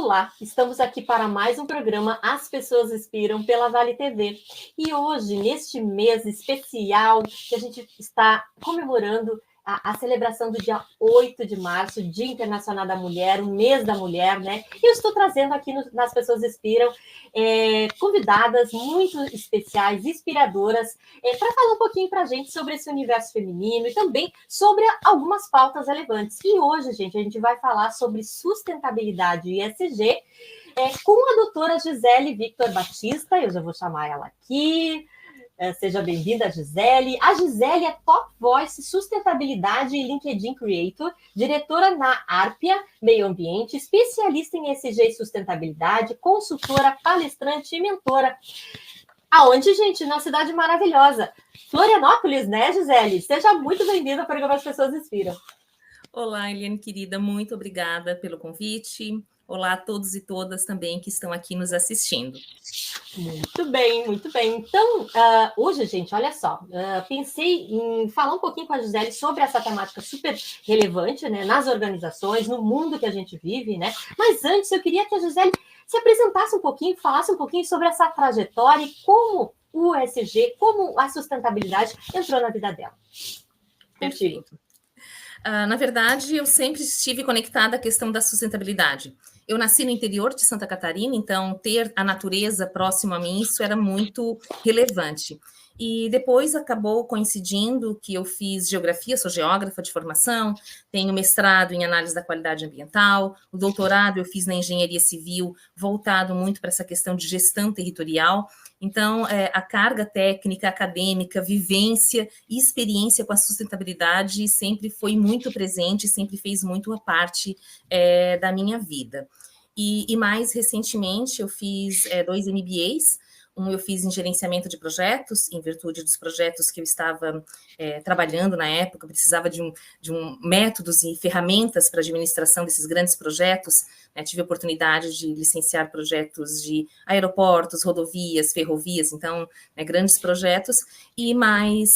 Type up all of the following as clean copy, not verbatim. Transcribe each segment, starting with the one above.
Olá, estamos aqui para mais um programa As Pessoas Inspiram pela Vale TV. E hoje, neste mês especial, que a gente está comemorando a celebração do dia 8 de março, Dia Internacional da Mulher, o mês da mulher, né? E eu estou trazendo aqui nas Pessoas Inspiram convidadas muito especiais, inspiradoras, para falar um pouquinho para a gente sobre esse universo feminino e também sobre algumas pautas relevantes. E hoje, gente, a gente vai falar sobre sustentabilidade e ESG com a doutora Gisele Victor Batista. Eu já vou chamar ela aqui. Seja bem-vinda, Gisele. A Gisele é Top Voice Sustentabilidade e LinkedIn Creator, diretora na Arpia Meio Ambiente, especialista em ESG e sustentabilidade, consultora, palestrante e mentora. Aonde, gente? Na cidade maravilhosa, Florianópolis, né, Gisele? Seja muito bem-vinda ao programa As Pessoas Inspiram. Olá, Eliane, querida, muito obrigada pelo convite. Olá a todos e todas também que estão aqui nos assistindo. Muito bem, muito bem. Então, hoje, gente, olha só, pensei em falar um pouquinho com a Gisele sobre essa temática super relevante, né, nas organizações, no mundo que a gente vive, né? Mas antes, eu queria que a Gisele se apresentasse um pouquinho, falasse um pouquinho sobre essa trajetória e como o ESG, como a sustentabilidade entrou na vida dela. Perfeito. Na verdade, eu sempre estive conectada à questão da sustentabilidade. Eu nasci no interior de Santa Catarina, então ter a natureza próxima a mim, isso era muito relevante. E depois acabou coincidindo que eu fiz geografia, sou geógrafa de formação, tenho mestrado em análise da qualidade ambiental, o doutorado eu fiz na engenharia civil, voltado muito para essa questão de gestão territorial. Então, a carga técnica, acadêmica, vivência e experiência com a sustentabilidade sempre foi muito presente, sempre fez muito a parte da minha vida. E mais recentemente, eu fiz 2 MBAs. Um eu fiz em gerenciamento de projetos, em virtude dos projetos que eu estava trabalhando na época, precisava de métodos e ferramentas para a administração desses grandes projetos. Tive a oportunidade de licenciar projetos de aeroportos, rodovias, ferrovias, então, grandes projetos. E mais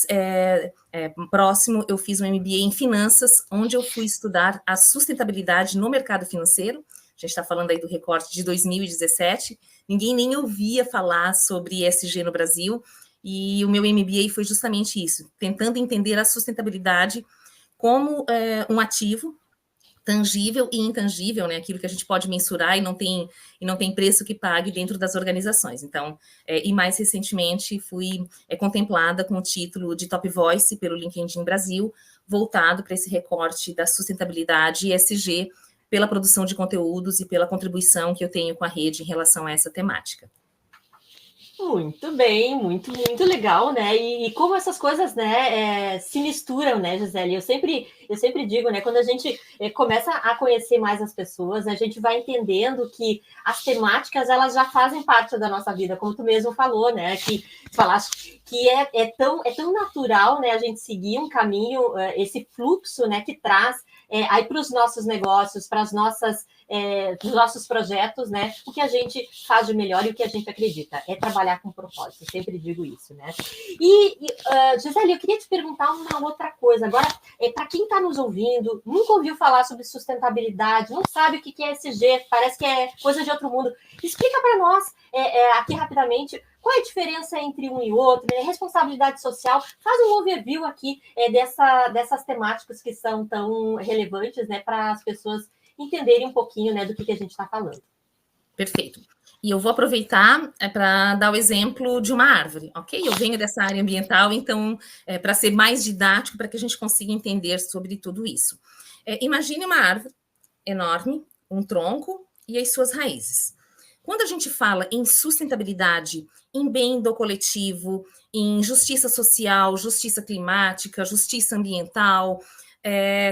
próximo, eu fiz um MBA em finanças, onde eu fui estudar a sustentabilidade no mercado financeiro. A gente está falando aí do recorte de 2017, ninguém nem ouvia falar sobre ESG no Brasil, e o meu MBA foi justamente isso, tentando entender a sustentabilidade como um ativo tangível e intangível, né? Aquilo que a gente pode mensurar e não tem preço que pague dentro das organizações. Então, e mais recentemente fui contemplada com o título de Top Voice pelo LinkedIn Brasil, voltado para esse recorte da sustentabilidade e ESG, pela produção de conteúdos e pela contribuição que eu tenho com a rede em relação a essa temática. Muito bem, muito legal, né? E como essas coisas, né, se misturam, né, Gisele? Eu sempre digo, né, quando a gente começa a conhecer mais as pessoas, a gente vai entendendo que as temáticas, elas já fazem parte da nossa vida, como tu mesmo falou, né? Que falaste que é tão natural, né, a gente seguir um caminho, esse fluxo, né, que traz aí para os nossos negócios, para as nossas dos nossos projetos, né? O que a gente faz de melhor e o que a gente acredita é trabalhar com propósito. Eu sempre digo isso, né? Gisele, eu queria te perguntar uma outra coisa. Agora, para quem está nos ouvindo, nunca ouviu falar sobre sustentabilidade, não sabe o que é ESG, parece que é coisa de outro mundo. Explica para nós aqui rapidamente qual é a diferença entre um e outro, né? Responsabilidade social. Faz um overview aqui dessas temáticas que são tão relevantes, né, para as pessoas entenderem um pouquinho, né, do que a gente está falando. Perfeito. E eu vou aproveitar para dar o exemplo de uma árvore, ok? Eu venho dessa área ambiental, então, para ser mais didático, para que a gente consiga entender sobre tudo isso. Imagine uma árvore enorme, um tronco e as suas raízes. Quando a gente fala em sustentabilidade, em bem do coletivo, em justiça social, justiça climática, justiça ambiental,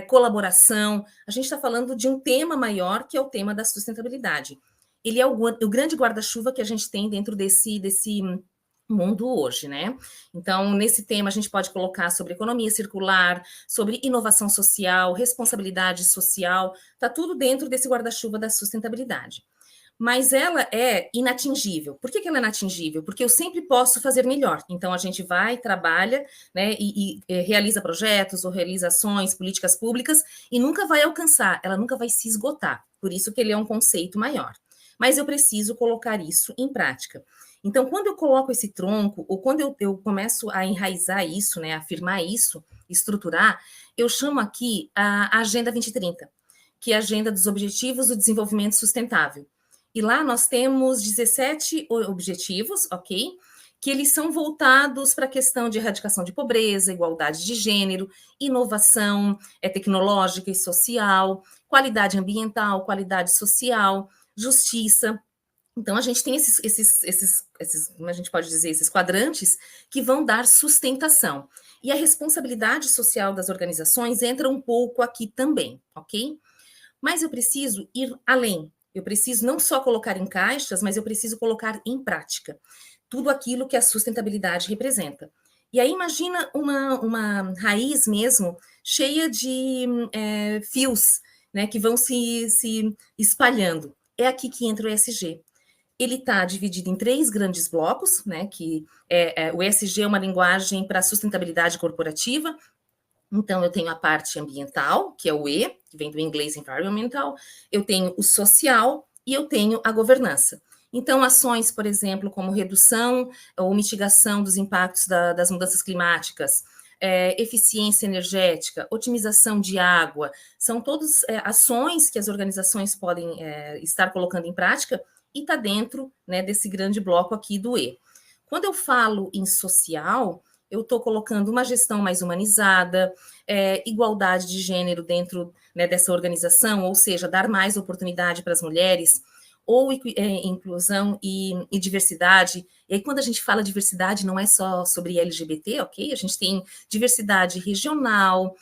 colaboração, a gente está falando de um tema maior, que é o tema da sustentabilidade. Ele é o grande guarda-chuva que a gente tem dentro desse mundo hoje, né? Então, nesse tema, a gente pode colocar sobre economia circular, sobre inovação social, responsabilidade social, tá tudo dentro desse guarda-chuva da sustentabilidade. Mas ela é inatingível. Por que ela é inatingível? Porque eu sempre posso fazer melhor. Então, a gente vai, trabalha, né, e realiza projetos ou realiza ações, políticas públicas, e nunca vai alcançar, ela nunca vai se esgotar. Por isso que ele é um conceito maior. mas eu preciso colocar isso em prática. Então, quando eu coloco esse tronco, ou quando eu começo a enraizar isso, né, afirmar isso, estruturar, eu chamo aqui a Agenda 2030, que é a Agenda dos Objetivos do Desenvolvimento Sustentável. E lá nós temos 17 objetivos, ok? Que eles são voltados para a questão de erradicação de pobreza, igualdade de gênero, inovação tecnológica e social, qualidade ambiental, qualidade social, justiça. Então, a gente tem como a gente pode dizer, esses quadrantes que vão dar sustentação. E a responsabilidade social das organizações entra um pouco aqui também, ok? Mas eu preciso ir além. Eu preciso não só colocar em caixas, mas eu preciso colocar em prática tudo aquilo que a sustentabilidade representa. E aí imagina uma raiz mesmo cheia de fios, né, que vão se espalhando. É aqui que entra o ESG. Ele está dividido em 3 grandes blocos, né? Que o ESG é uma linguagem para sustentabilidade corporativa. Então, eu tenho a parte ambiental, que é o E, que vem do inglês environmental, eu tenho o social e eu tenho a governança. Então, ações, por exemplo, como redução ou mitigação dos impactos das mudanças climáticas, eficiência energética, otimização de água, são todas ações que as organizações podem estar colocando em prática e está dentro, né, desse grande bloco aqui do E. Quando eu falo em social, eu estou colocando uma gestão mais humanizada, igualdade de gênero dentro, né, dessa organização, ou seja, dar mais oportunidade para as mulheres, ou inclusão e diversidade. E aí, quando a gente fala diversidade, não é só sobre LGBT, ok? A gente tem diversidade regional,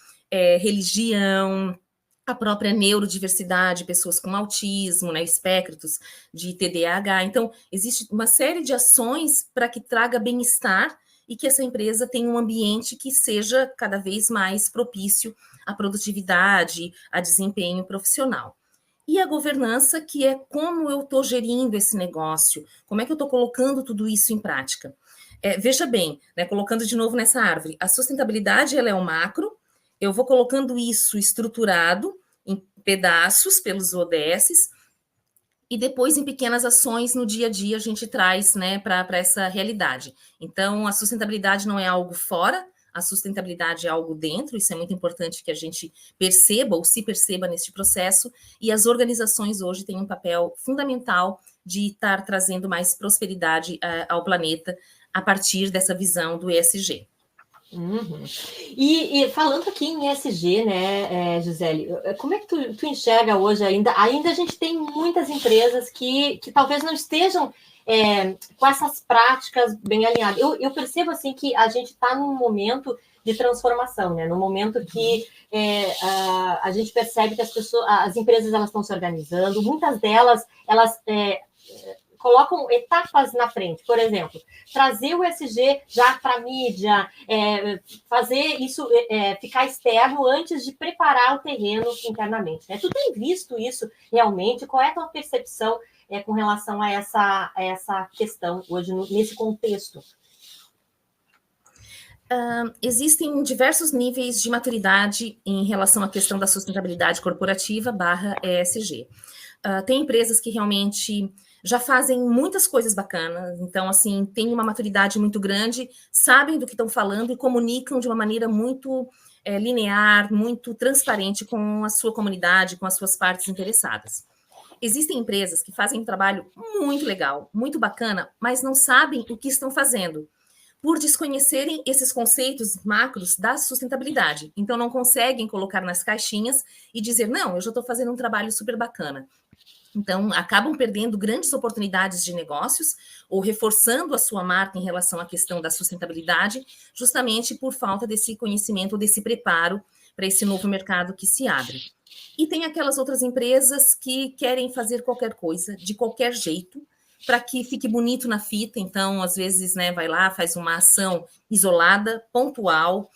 religião, a própria neurodiversidade, pessoas com autismo, né, espectros de TDAH. Então, existe uma série de ações para que traga bem-estar e que essa empresa tenha um ambiente que seja cada vez mais propício à produtividade, a desempenho profissional. E a governança, que é como eu estou gerindo esse negócio, como é que eu estou colocando tudo isso em prática. Veja bem, né, colocando de novo nessa árvore, a sustentabilidade ela é o macro, eu vou colocando isso estruturado em pedaços pelos ODSs, e depois em pequenas ações no dia a dia a gente traz, né, para essa realidade. Então, a sustentabilidade não é algo fora, a sustentabilidade é algo dentro, isso é muito importante que a gente perceba ou se perceba neste processo, e as organizações hoje têm um papel fundamental de estar trazendo mais prosperidade ao planeta a partir dessa visão do ESG. Uhum. E falando aqui em ESG, né, Gisele, como é que tu enxerga hoje ainda? Ainda a gente tem muitas empresas que talvez não estejam com essas práticas bem alinhadas. Eu percebo assim que a gente está num momento de transformação, né? No momento que a gente percebe que as empresas elas estão se organizando, muitas delas elas colocam etapas na frente, por exemplo, trazer o ESG já para a mídia, fazer isso ficar externo antes de preparar o terreno internamente. Né? Tu tem visto isso realmente? Qual é a tua percepção com relação a essa questão hoje, nesse contexto? Existem diversos níveis de maturidade em relação à questão da sustentabilidade corporativa / ESG. Tem empresas que realmente já fazem muitas coisas bacanas, então, assim, tem uma maturidade muito grande, sabem do que estão falando e comunicam de uma maneira muito linear, muito transparente com a sua comunidade, com as suas partes interessadas. Existem empresas que fazem um trabalho muito legal, muito bacana, mas não sabem o que estão fazendo, por desconhecerem esses conceitos macros da sustentabilidade. Então, não conseguem colocar nas caixinhas e dizer, não, eu já estou fazendo um trabalho super bacana. Então, acabam perdendo grandes oportunidades de negócios ou reforçando a sua marca em relação à questão da sustentabilidade, justamente por falta desse conhecimento, desse preparo para esse novo mercado que se abre. E tem aquelas outras empresas que querem fazer qualquer coisa, de qualquer jeito, para que fique bonito na fita. Então, às vezes, né, vai lá, faz uma ação isolada, pontual,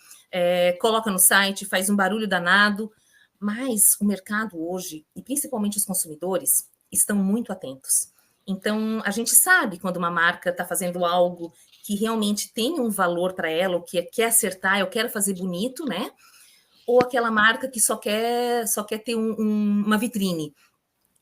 coloca no site, faz um barulho danado, mas o mercado hoje, e principalmente os consumidores, estão muito atentos. Então, a gente sabe quando uma marca está fazendo algo que realmente tem um valor para ela, ou que quer acertar, eu quero fazer bonito, né? Ou aquela marca que só quer ter uma vitrine.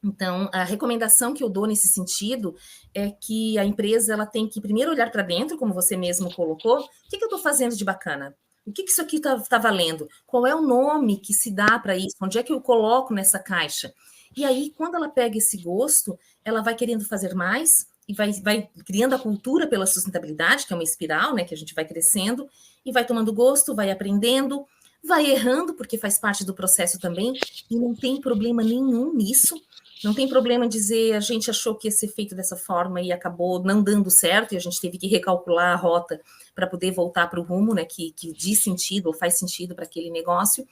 Então, a recomendação que eu dou nesse sentido é que a empresa ela tem que primeiro olhar para dentro, como você mesmo colocou, o que eu estou fazendo de bacana? O que isso aqui está valendo? Qual é o nome que se dá para isso? Onde é que eu coloco nessa caixa? E aí, quando ela pega esse gosto, ela vai querendo fazer mais e vai criando a cultura pela sustentabilidade, que é uma espiral, né, que a gente vai crescendo, e vai tomando gosto, vai aprendendo, vai errando, porque faz parte do processo também, e não tem problema nenhum nisso. Não tem problema dizer a gente achou que ia ser feito dessa forma e acabou não dando certo, e a gente teve que recalcular a rota para poder voltar para o rumo, né, que diz sentido ou faz sentido para aquele negócio,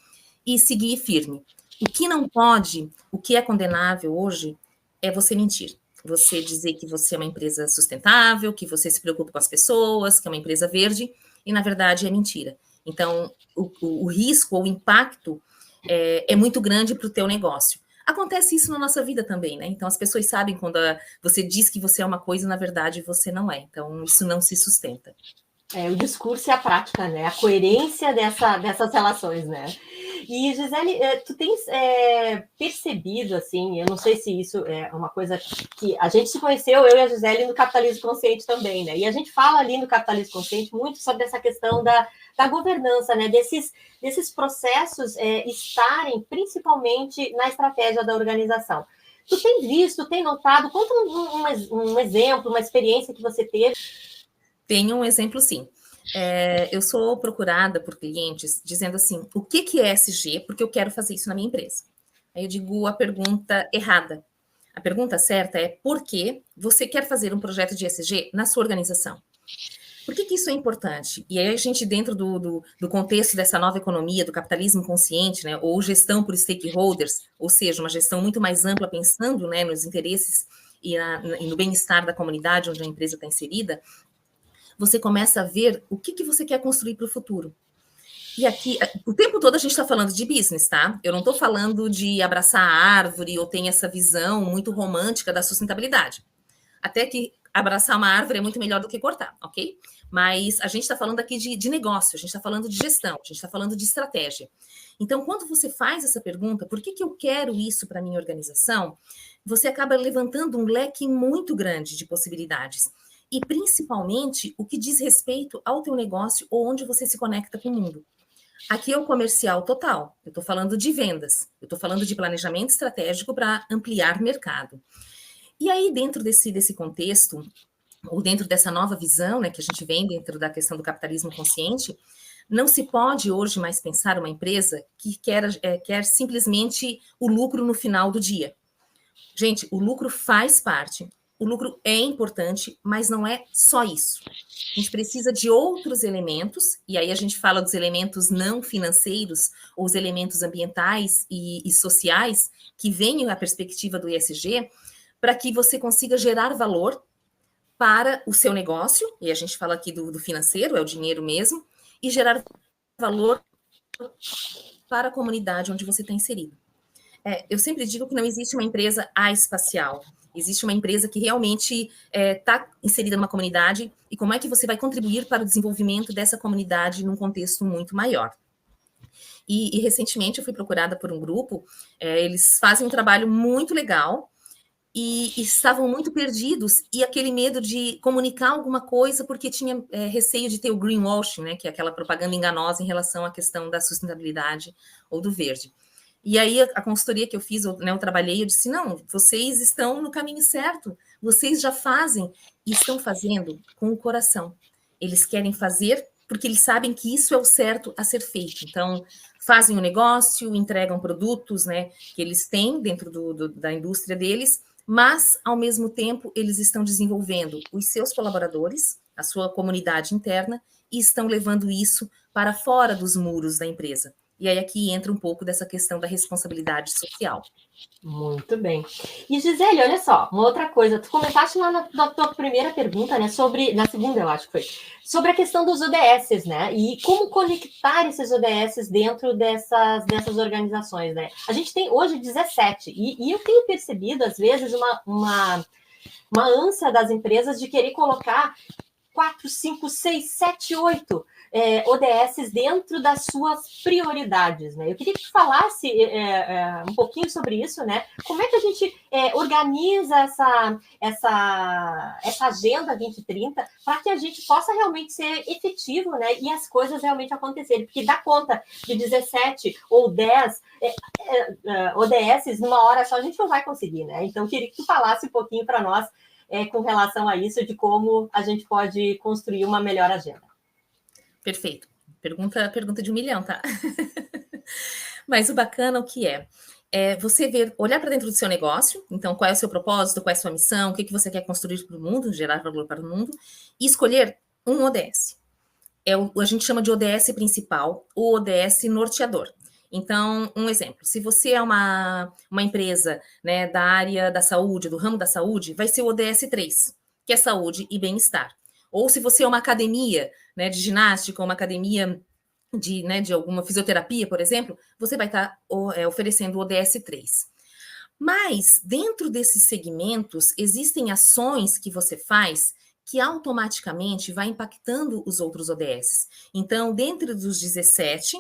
e seguir firme. O que não pode, o que é condenável hoje, é você mentir. Você dizer que você é uma empresa sustentável, que você se preocupa com as pessoas, que é uma empresa verde, e na verdade é mentira. Então, o risco ou o impacto é muito grande para o teu negócio. Acontece isso na nossa vida também, né? Então, as pessoas sabem quando você diz que você é uma coisa, na verdade, você não é. Então, isso não se sustenta. O discurso e a prática, né? A coerência dessas relações, né? E, Gisele, tu tens percebido, assim, eu não sei se isso é uma coisa que a gente se conheceu, eu e a Gisele, no Capitalismo Consciente também, né? E a gente fala ali no Capitalismo Consciente muito sobre essa questão da governança, né? Desses processos estarem principalmente na estratégia da organização. Tu tem visto, tem notado? Conta um exemplo, uma experiência que você teve. Tenho um exemplo, sim. Eu sou procurada por clientes dizendo assim, o que é ESG? Porque eu quero fazer isso na minha empresa. Aí eu digo a pergunta errada. A pergunta certa é por que você quer fazer um projeto de ESG na sua organização? Por que isso é importante? E aí a gente, dentro do contexto dessa nova economia, do capitalismo consciente, né, ou gestão por stakeholders, ou seja, uma gestão muito mais ampla, pensando, né, nos interesses e no bem-estar da comunidade onde a empresa está inserida, você começa a ver o que você quer construir para o futuro. E aqui, o tempo todo a gente está falando de business, tá? Eu não estou falando de abraçar a árvore ou ter essa visão muito romântica da sustentabilidade. Até que abraçar uma árvore é muito melhor do que cortar, ok? Mas a gente está falando aqui de negócio, a gente está falando de gestão, a gente está falando de estratégia. Então, quando você faz essa pergunta, por que eu quero isso para a minha organização? Você acaba levantando um leque muito grande de possibilidades. E, principalmente, o que diz respeito ao teu negócio ou onde você se conecta com o mundo. Aqui é o comercial total. Eu estou falando de vendas. Eu estou falando de planejamento estratégico para ampliar mercado. E aí, dentro desse contexto, ou dentro dessa nova visão, né, que a gente vem dentro da questão do capitalismo consciente, não se pode hoje mais pensar uma empresa que quer simplesmente o lucro no final do dia. Gente, o lucro faz parte. O lucro é importante, mas não é só isso. A gente precisa de outros elementos, e aí a gente fala dos elementos não financeiros, ou os elementos ambientais e sociais, que venham à perspectiva do ESG, para que você consiga gerar valor para o seu negócio, e a gente fala aqui do financeiro, é o dinheiro mesmo, e gerar valor para a comunidade onde você está inserido. Eu sempre digo que não existe uma empresa espacial. Existe uma empresa que realmente está inserida numa comunidade e como é que você vai contribuir para o desenvolvimento dessa comunidade num contexto muito maior. E recentemente eu fui procurada por um grupo, eles fazem um trabalho muito legal e estavam muito perdidos e aquele medo de comunicar alguma coisa porque tinha receio de ter o greenwashing, né, que é aquela propaganda enganosa em relação à questão da sustentabilidade ou do verde. E aí, a consultoria que eu fiz, eu trabalhei, eu disse, não, vocês estão no caminho certo, vocês já fazem e estão fazendo com o coração. Eles querem fazer porque eles sabem que isso é o certo a ser feito. Então, fazem o negócio, entregam produtos, né, que eles têm dentro da indústria deles, mas, ao mesmo tempo, eles estão desenvolvendo os seus colaboradores, a sua comunidade interna, e estão levando isso para fora dos muros da empresa. E aí aqui entra um pouco dessa questão da responsabilidade social. Muito bem. E, Gisele, olha só, uma outra coisa. Tu comentaste lá na tua primeira pergunta, né, na segunda, eu acho que foi, sobre a questão dos ODS, né, e como conectar esses ODS dentro dessas organizações, né. A gente tem hoje 17, e eu tenho percebido, às vezes, uma ânsia das empresas de querer colocar 4, 5, 6, 7, 8 ODSs dentro das suas prioridades, né? Eu queria que tu falasse um pouquinho sobre isso, né? Como é que a gente organiza essa agenda 2030 para que a gente possa realmente ser efetivo, né? E as coisas realmente acontecerem, porque dá conta de 17 ou 10 ODSs numa hora só a gente não vai conseguir, né? Então, eu queria que tu falasse um pouquinho para nós com relação a isso, de como a gente pode construir uma melhor agenda. Perfeito. Pergunta de 1 milhão, tá? Mas o bacana, o que é você olhar para dentro do seu negócio, então qual é o seu propósito, qual é a sua missão, o que você quer construir para o mundo, gerar valor para o mundo, e escolher um ODS. A gente chama de ODS principal, o ODS norteador. Então, um exemplo, se você é uma empresa, né, da área da saúde, do ramo da saúde, vai ser o ODS 3, que é saúde e bem-estar. Ou se você é uma academia, né, de ginástica, uma academia de alguma fisioterapia, por exemplo, você vai estar oferecendo o ODS 3. Mas, dentro desses segmentos, existem ações que você faz que automaticamente vai impactando os outros ODS. Então, dentro dos 17,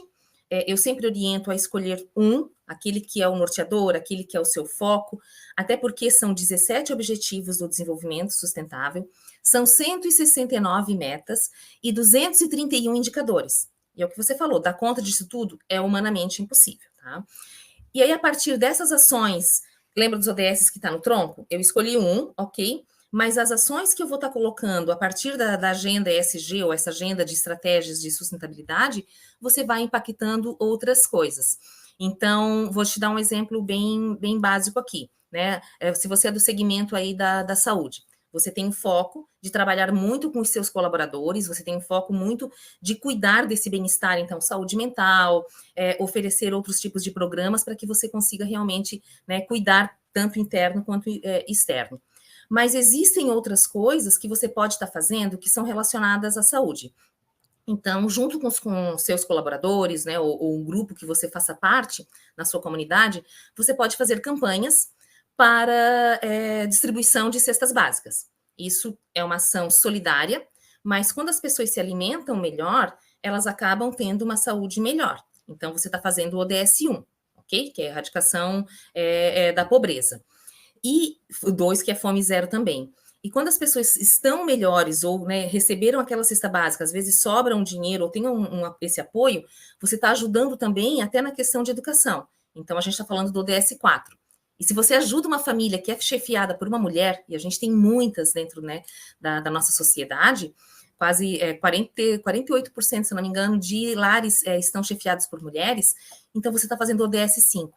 eu sempre oriento a escolher aquele que é o norteador, aquele que é o seu foco, até porque são 17 objetivos do desenvolvimento sustentável, são 169 metas e 231 indicadores. E é o que você falou, dar conta disso tudo é humanamente impossível, tá? E aí, a partir dessas ações, lembra dos ODS que está no tronco? Eu escolhi ok? Mas as ações que eu vou estar colocando a partir da agenda ESG, ou essa agenda de estratégias de sustentabilidade, você vai impactando outras coisas. Então, vou te dar um exemplo bem básico aqui, né? Se você é do segmento aí da saúde, você tem um foco de trabalhar muito com os seus colaboradores, você tem um foco muito de cuidar desse bem-estar, então, saúde mental, oferecer outros tipos de programas para que você consiga realmente, né, cuidar tanto interno quanto externo. Mas existem outras coisas que você pode estar fazendo que são relacionadas à saúde. Então, junto com os seus colaboradores, né, ou um grupo que você faça parte na sua comunidade, você pode fazer campanhas para distribuição de cestas básicas. Isso é uma ação solidária, mas quando as pessoas se alimentam melhor, elas acabam tendo uma saúde melhor. Então, você está fazendo o ODS 1, ok? Que é a erradicação da pobreza. E o 2, que é fome zero também. E quando as pessoas estão melhores ou, né, receberam aquela cesta básica, às vezes sobra um dinheiro ou tem esse apoio, você está ajudando também até na questão de educação. Então, a gente está falando do ODS 4. E se você ajuda uma família que é chefiada por uma mulher, e a gente tem muitas dentro, né, da nossa sociedade, quase 48%, se não me engano, de lares estão chefiados por mulheres, então você está fazendo o ODS 5.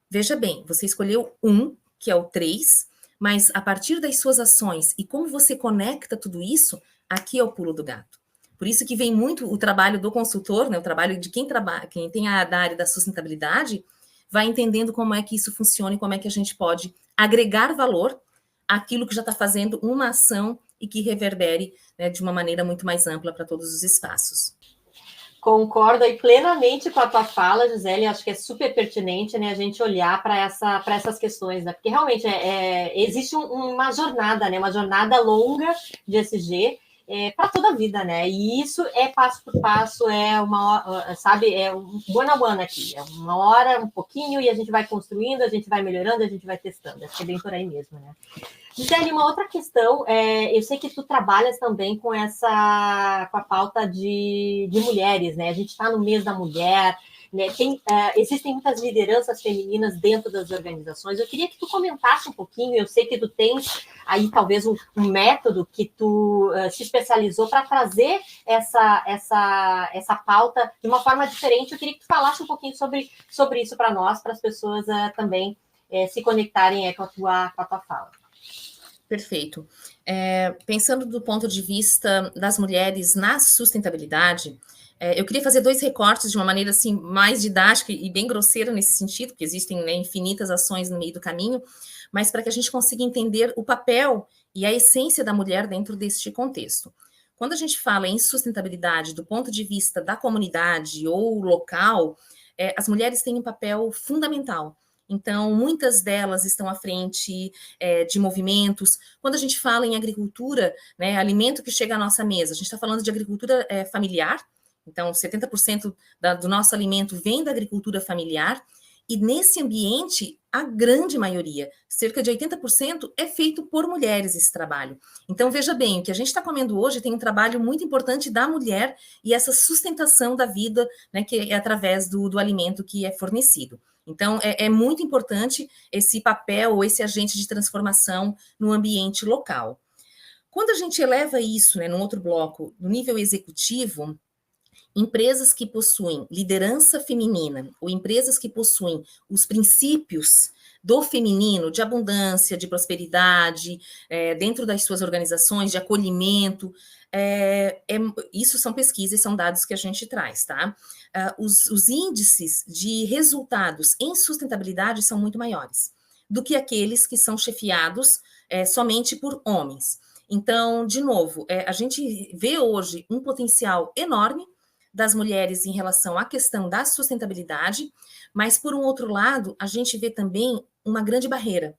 Veja bem, você escolheu que é o 3, mas a partir das suas ações e como você conecta tudo isso, aqui é o pulo do gato. Por isso que vem muito o trabalho do consultor, né, o trabalho de quem tem da área da sustentabilidade, vai entendendo como é que isso funciona e como é que a gente pode agregar valor àquilo que já está fazendo uma ação e que reverbere, né, de uma maneira muito mais ampla para todos os espaços. Concordo aí plenamente com a tua fala, Gisele, acho que é super pertinente, né, a gente olhar para essas questões, né, porque realmente existe uma jornada, né, uma jornada longa de ESG para toda a vida, né, e isso é passo por passo, sabe, um one on one aqui, é uma hora, um pouquinho, e a gente vai construindo, a gente vai melhorando, a gente vai testando, acho que é bem por aí mesmo, né. Gisele, uma outra questão, eu sei que tu trabalhas também com a pauta de mulheres, né? A gente está no mês da mulher, né? Existem muitas lideranças femininas dentro das organizações. Eu queria que tu comentasse um pouquinho, eu sei que tu tens aí talvez um método que tu se especializou para trazer essa pauta de uma forma diferente. Eu queria que tu falasse um pouquinho sobre isso para nós, para as pessoas também se conectarem com a tua fala. Perfeito. Pensando do ponto de vista das mulheres na sustentabilidade, eu queria fazer 2 recortes de uma maneira assim mais didática e bem grosseira nesse sentido, porque existem, né, infinitas ações no meio do caminho, mas para que a gente consiga entender o papel e a essência da mulher dentro deste contexto. Quando a gente fala em sustentabilidade do ponto de vista da comunidade ou local, as mulheres têm um papel fundamental. Então, muitas delas estão à frente de movimentos. Quando a gente fala em agricultura, né, alimento que chega à nossa mesa, a gente está falando de agricultura familiar, então 70% do nosso alimento vem da agricultura familiar, e nesse ambiente, a grande maioria, cerca de 80%, é feito por mulheres esse trabalho. Então, veja bem, o que a gente está comendo hoje tem um trabalho muito importante da mulher e essa sustentação da vida, né, que é através do alimento que é fornecido. Então, é muito importante esse papel ou esse agente de transformação no ambiente local. Quando a gente eleva isso, né, num outro bloco, no nível executivo, empresas que possuem liderança feminina ou empresas que possuem os princípios do feminino, de abundância, de prosperidade, dentro das suas organizações, de acolhimento, isso são pesquisas, são dados que a gente traz, tá? Os índices de resultados em sustentabilidade são muito maiores do que aqueles que são chefiados somente por homens. Então, de novo, a gente vê hoje um potencial enorme das mulheres em relação à questão da sustentabilidade, mas, por um outro lado, a gente vê também uma grande barreira,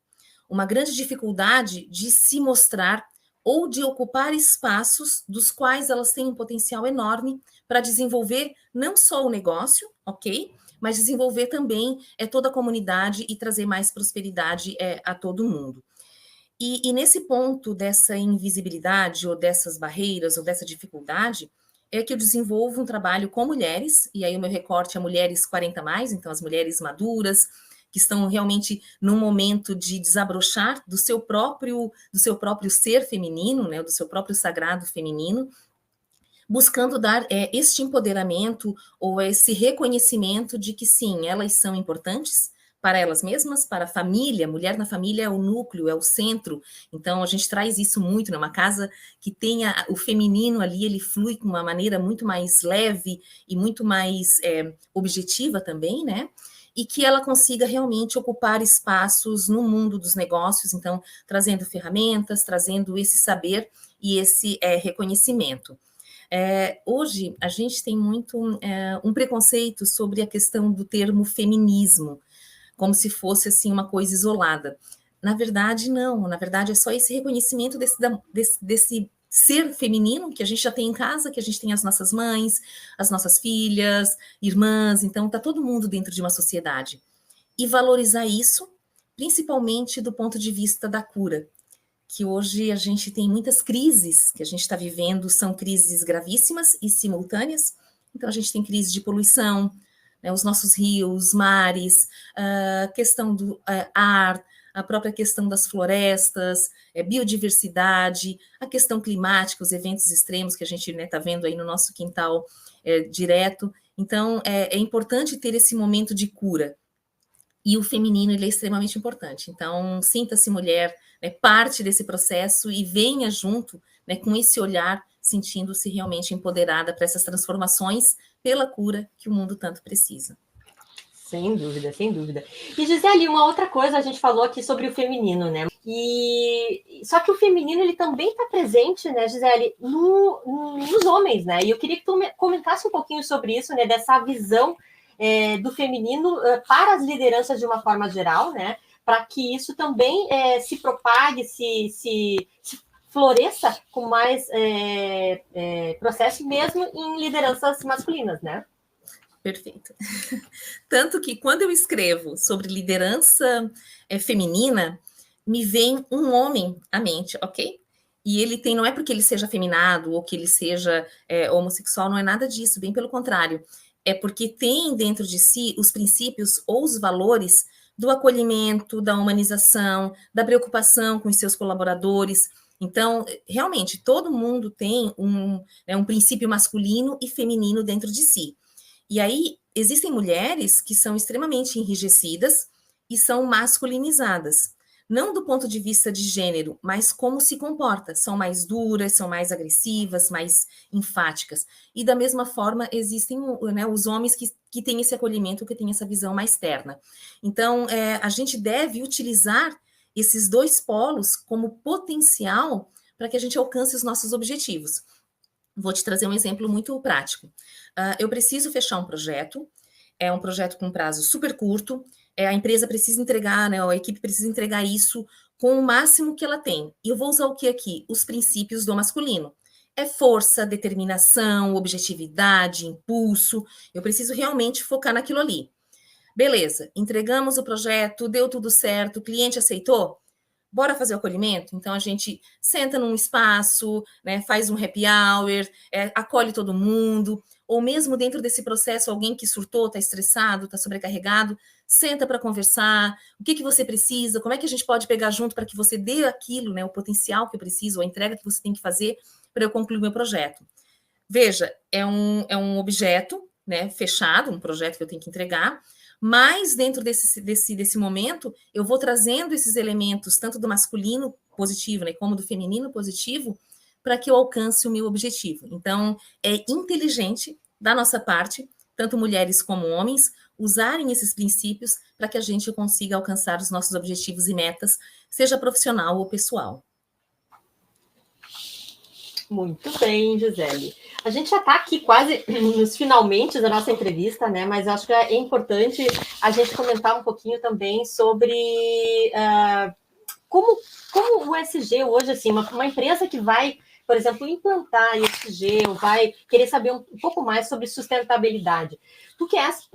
uma grande dificuldade de se mostrar ou de ocupar espaços dos quais elas têm um potencial enorme para desenvolver não só o negócio, ok? Mas desenvolver também toda a comunidade e trazer mais prosperidade a todo mundo. E nesse ponto dessa invisibilidade ou dessas barreiras ou dessa dificuldade, é que eu desenvolvo um trabalho com mulheres, e aí o meu recorte é mulheres 40+, então as mulheres maduras, que estão realmente num momento de desabrochar do seu próprio ser feminino, né, do seu próprio sagrado feminino, buscando dar este empoderamento ou esse reconhecimento de que sim, elas são importantes para elas mesmas, para a família. Mulher na família é o núcleo, é o centro. Então, a gente traz isso muito, numa casa que tenha o feminino ali, ele flui com uma maneira muito mais leve e muito mais objetiva também, né? E que ela consiga realmente ocupar espaços no mundo dos negócios, então, trazendo ferramentas, trazendo esse saber e esse reconhecimento. Hoje, a gente tem muito um preconceito sobre a questão do termo feminismo, como se fosse assim uma coisa isolada. Na verdade, não. Na verdade, é só esse reconhecimento desse ser feminino que a gente já tem em casa, que a gente tem as nossas mães, as nossas filhas, irmãs. Então, está todo mundo dentro de uma sociedade. E valorizar isso, principalmente do ponto de vista da cura, que hoje a gente tem muitas crises que a gente está vivendo, são crises gravíssimas e simultâneas. Então, a gente tem crise de poluição, né, os nossos rios, mares, a questão do ar, a própria questão das florestas, biodiversidade, a questão climática, os eventos extremos que a gente está vendo aí no nosso quintal direto. Então, é importante ter esse momento de cura. E o feminino, ele é extremamente importante. Então, sinta-se mulher, né, parte desse processo e venha junto, né, com esse olhar, sentindo-se realmente empoderada para essas transformações pela cura que o mundo tanto precisa. Sem dúvida, sem dúvida. E, Gisele, uma outra coisa, a gente falou aqui sobre o feminino, né? Só que o feminino, ele também está presente, né, Gisele, nos homens, né? E eu queria que tu comentasse um pouquinho sobre isso, né, dessa visão do feminino para as lideranças de uma forma geral, né? Para que isso também se propague, se floresça com mais processo mesmo em lideranças masculinas, né? Perfeito. Tanto que quando eu escrevo sobre liderança feminina, me vem um homem à mente, ok? E ele tem, não é porque ele seja afeminado ou que ele seja homossexual, não é nada disso, bem pelo contrário. É porque tem dentro de si os princípios ou os valores do acolhimento, da humanização, da preocupação com os seus colaboradores. Então, realmente, todo mundo tem um princípio masculino e feminino dentro de si. E aí, existem mulheres que são extremamente enrijecidas e são masculinizadas. Não do ponto de vista de gênero, mas como se comporta. São mais duras, são mais agressivas, mais enfáticas. E da mesma forma, existem os homens que têm esse acolhimento, que têm essa visão mais terna. Então, a gente deve utilizar esses dois polos como potencial para que a gente alcance os nossos objetivos. Vou te trazer um exemplo muito prático. Eu preciso fechar um projeto é um projeto com prazo super curto, a empresa precisa entregar, né, a equipe precisa entregar isso com o máximo que ela tem. E eu vou usar o que aqui? Os princípios do masculino. É força, determinação, objetividade, impulso. Eu preciso realmente focar naquilo ali. Beleza, entregamos o projeto, deu tudo certo, o cliente aceitou? Bora fazer o acolhimento? Então, a gente senta num espaço, né, faz um happy hour, acolhe todo mundo, ou mesmo dentro desse processo, alguém que surtou, está estressado, está sobrecarregado, senta para conversar, o que você precisa, como é que a gente pode pegar junto para que você dê aquilo, né, o potencial que eu preciso, a entrega que você tem que fazer para eu concluir meu projeto. Veja, é um objeto, né, fechado, um projeto que eu tenho que entregar, mas dentro desse momento, eu vou trazendo esses elementos, tanto do masculino positivo, né, como do feminino positivo, para que eu alcance o meu objetivo. Então, é inteligente da nossa parte, tanto mulheres como homens, usarem esses princípios para que a gente consiga alcançar os nossos objetivos e metas, seja profissional ou pessoal. Muito bem, Gisele. A gente já está aqui quase nos finalmente da nossa entrevista, né? Mas eu acho que é importante a gente comentar um pouquinho também sobre como o ESG hoje, assim, uma empresa que vai, por exemplo, implantar ESG ou vai querer saber um pouco mais sobre sustentabilidade. Tu que és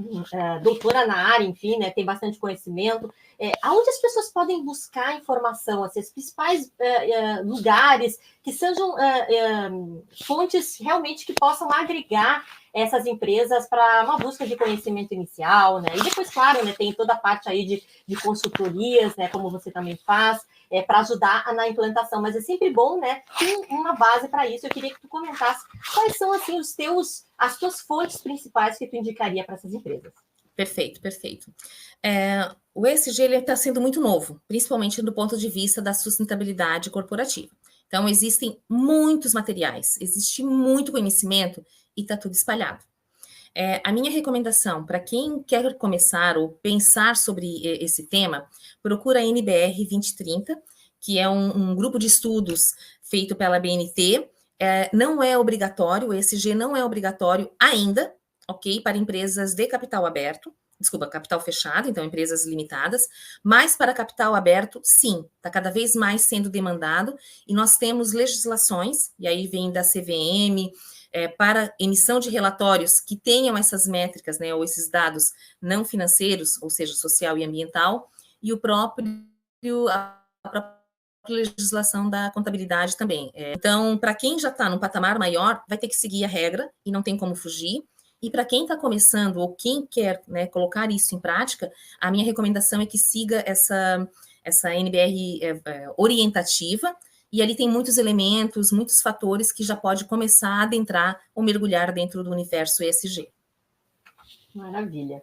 doutora na área, enfim, né, tem bastante conhecimento, aonde as pessoas podem buscar informação, assim, os principais lugares que sejam fontes realmente que possam agregar essas empresas para uma busca de conhecimento inicial, né? E depois, claro, né, tem toda a parte aí de consultorias, né, como você também faz, para ajudar na implantação, mas é sempre bom, né, ter uma base para isso. Eu queria que tu comentasse quais são, assim, as tuas fontes principais que tu indicaria para essas empresas. Perfeito, perfeito. O ESG está sendo muito novo, principalmente do ponto de vista da sustentabilidade corporativa. Então, existem muitos materiais, existe muito conhecimento e está tudo espalhado. A minha recomendação para quem quer começar ou pensar sobre esse tema, procura a NBR 2030, que é um grupo de estudos feito pela BNT. Não é obrigatório, o ESG não é obrigatório ainda, ok? Para empresas de capital aberto, desculpa, capital fechado, então empresas limitadas, mas para capital aberto, sim, está cada vez mais sendo demandado, e nós temos legislações, e aí vem da CVM, para emissão de relatórios que tenham essas métricas, né, ou esses dados não financeiros, ou seja, social e ambiental, e a própria legislação da contabilidade também. Então, para quem já está num patamar maior, vai ter que seguir a regra e não tem como fugir. E para quem está começando ou quem quer, né, colocar isso em prática, a minha recomendação é que siga essa NBR orientativa, e ali tem muitos elementos, muitos fatores que já pode começar a adentrar ou mergulhar dentro do universo ESG. Maravilha.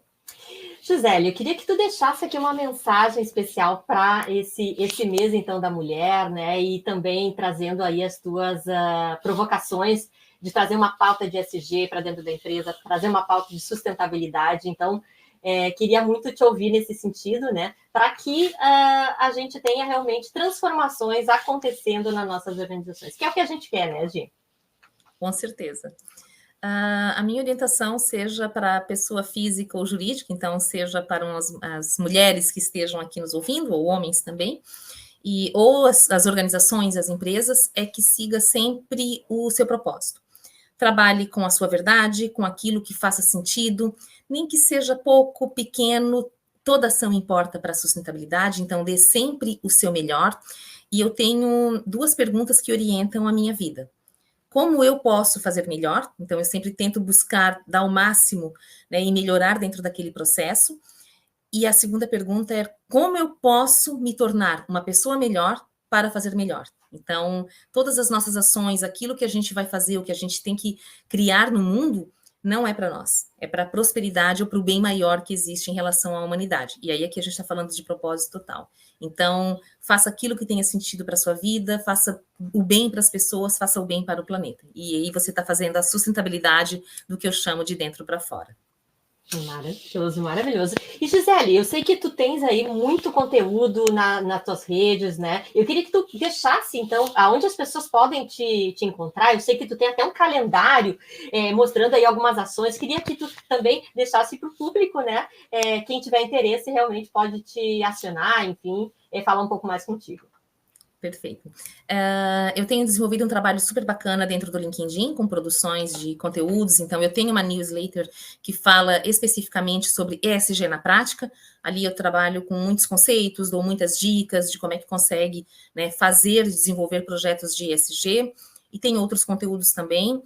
Gisele, eu queria que tu deixasse aqui uma mensagem especial para esse mês, então, da mulher, né? E também trazendo aí as tuas provocações de trazer uma pauta de ESG para dentro da empresa, trazer uma pauta de sustentabilidade. Então, queria muito te ouvir nesse sentido, né? Para que a gente tenha realmente transformações acontecendo nas nossas organizações, que é o que a gente quer, né, Gi? Com certeza. A minha orientação seja para a pessoa física ou jurídica, então seja para as mulheres que estejam aqui nos ouvindo, ou homens também, ou as organizações, as empresas, é que siga sempre o seu propósito. Trabalhe com a sua verdade, com aquilo que faça sentido, nem que seja pouco, pequeno, toda ação importa para a sustentabilidade, então dê sempre o seu melhor. E eu tenho 2 perguntas que orientam a minha vida. Como eu posso fazer melhor? Então, eu sempre tento buscar dar o máximo, né, e melhorar dentro daquele processo. E a segunda pergunta é como eu posso me tornar uma pessoa melhor para fazer melhor? Então, todas as nossas ações, aquilo que a gente vai fazer, o que a gente tem que criar no mundo, não é para nós, é para a prosperidade ou para o bem maior que existe em relação à humanidade. E aí aqui a gente está falando de propósito total. Então, faça aquilo que tenha sentido para a sua vida, faça o bem para as pessoas, faça o bem para o planeta. E aí você está fazendo a sustentabilidade do que eu chamo de dentro para fora. Maravilhoso, maravilhoso. E Gisele, eu sei que tu tens aí muito conteúdo nas tuas redes, né? Eu queria que tu deixasse, então, aonde as pessoas podem te encontrar. Eu sei que tu tem até um calendário mostrando aí algumas ações. Queria que tu também deixasse para o público, né? Quem tiver interesse realmente pode te acionar, enfim, falar um pouco mais contigo. Perfeito. Eu tenho desenvolvido um trabalho super bacana dentro do LinkedIn, com produções de conteúdos. Então, eu tenho uma newsletter que fala especificamente sobre ESG na prática. Ali eu trabalho com muitos conceitos, dou muitas dicas de como é que consegue, né, fazer, desenvolver projetos de ESG. E tem outros conteúdos também.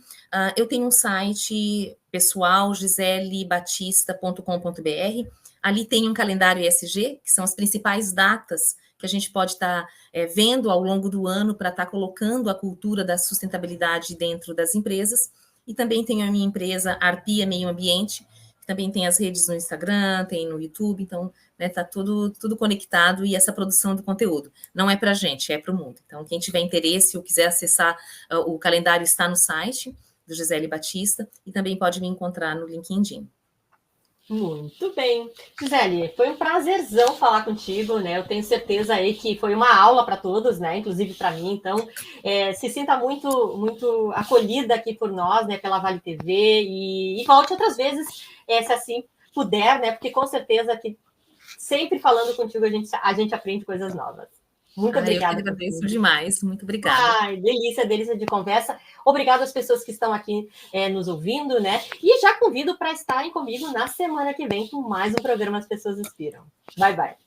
Eu tenho um site pessoal, giselebatista.com.br. Ali tem um calendário ESG, que são as principais datas que a gente pode estar vendo ao longo do ano para estar colocando a cultura da sustentabilidade dentro das empresas. E também tenho a minha empresa Arpia Meio Ambiente, que também tem as redes no Instagram, tem no YouTube, então está tudo conectado, e essa produção do conteúdo não é para a gente, é para o mundo. Então, quem tiver interesse ou quiser acessar, o calendário está no site do Gisele Batista, e também pode me encontrar no LinkedIn. Muito bem. Gisele, foi um prazerzão falar contigo, né? Eu tenho certeza aí que foi uma aula para todos, né? Inclusive para mim. Então, se sinta muito, muito acolhida aqui por nós, né? Pela Vale TV, e volte outras vezes, se assim puder, né? Porque com certeza que sempre falando contigo a gente aprende coisas novas. Muito obrigada. Eu que agradeço demais. Muito obrigada. Ai, delícia, delícia de conversa. Obrigada às pessoas que estão aqui nos ouvindo, né? E já convido para estarem comigo na semana que vem com mais um programa As Pessoas Inspiram. Bye, bye.